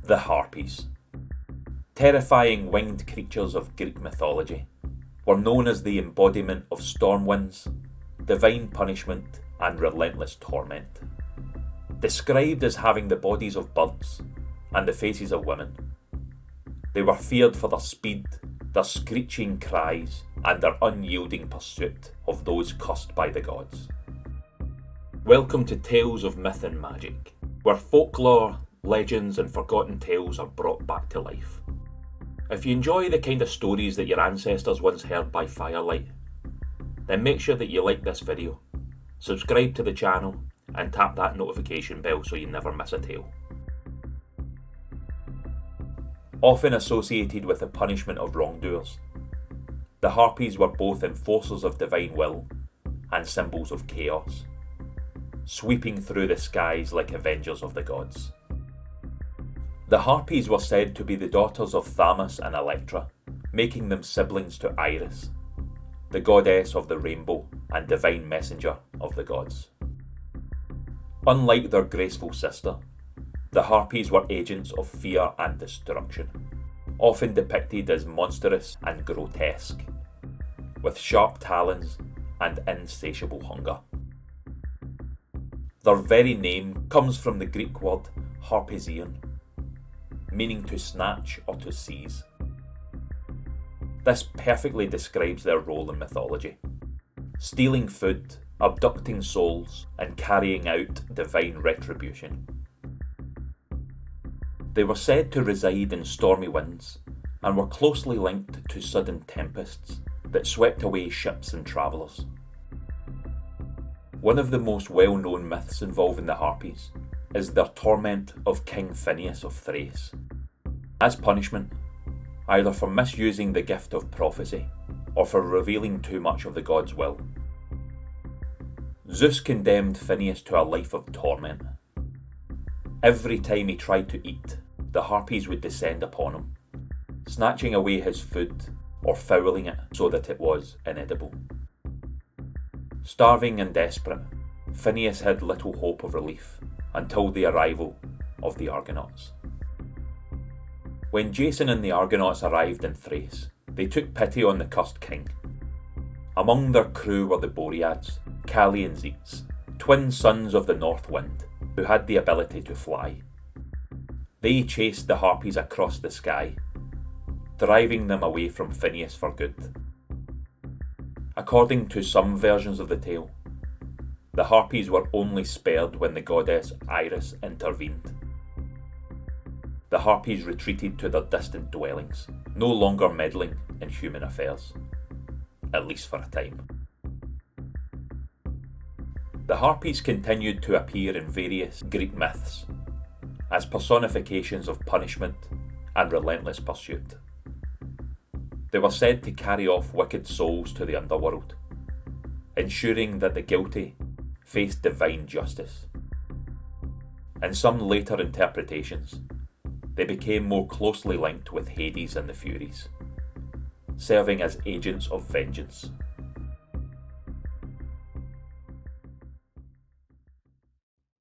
The Harpies. Terrifying winged creatures of Greek mythology, were known as the embodiment of storm winds, divine punishment and relentless torment. Described as having the bodies of birds and the faces of women, they were feared for their speed, their screeching cries and their unyielding pursuit of those cursed by the gods. Welcome to Tales of Myth and Magic, where folklore, legends and forgotten tales are brought back to life. If you enjoy the kind of stories that your ancestors once heard by firelight, then make sure that you like this video, subscribe to the channel and tap that notification bell so you never miss a tale. Often associated with the punishment of wrongdoers, the Harpies were both enforcers of divine will and symbols of chaos, sweeping through the skies like avengers of the gods. The Harpies were said to be the daughters of Thamus and Electra, making them siblings to Iris, the goddess of the rainbow and divine messenger of the gods. Unlike their graceful sister, the Harpies were agents of fear and destruction, often depicted as monstrous and grotesque, with sharp talons and insatiable hunger. Their very name comes from the Greek word harpesian, meaning to snatch or to seize. This perfectly describes their role in mythology, stealing food, abducting souls, and carrying out divine retribution. They were said to reside in stormy winds and were closely linked to sudden tempests that swept away ships and travellers. One of the most well-known myths involving the Harpies is their torment of King Phineus of Thrace. As punishment, either for misusing the gift of prophecy or for revealing too much of the god's will, Zeus condemned Phineus to a life of torment. Every time he tried to eat, the Harpies would descend upon him, snatching away his food or fouling it so that it was inedible. Starving and desperate, Phineus had little hope of relief until the arrival of the Argonauts. When Jason and the Argonauts arrived in Thrace, they took pity on the cursed king. Among their crew were the Boreads, Calli and Zetes, twin sons of the North Wind, who had the ability to fly. They chased the Harpies across the sky, driving them away from Phineus for good. According to some versions of the tale, the Harpies were only spared when the goddess Iris intervened. The Harpies retreated to their distant dwellings, no longer meddling in human affairs, at least for a time. The Harpies continued to appear in various Greek myths as personifications of punishment and relentless pursuit. They were said to carry off wicked souls to the underworld, ensuring that the guilty faced divine justice. In some later interpretations, they became more closely linked with Hades and the Furies, serving as agents of vengeance.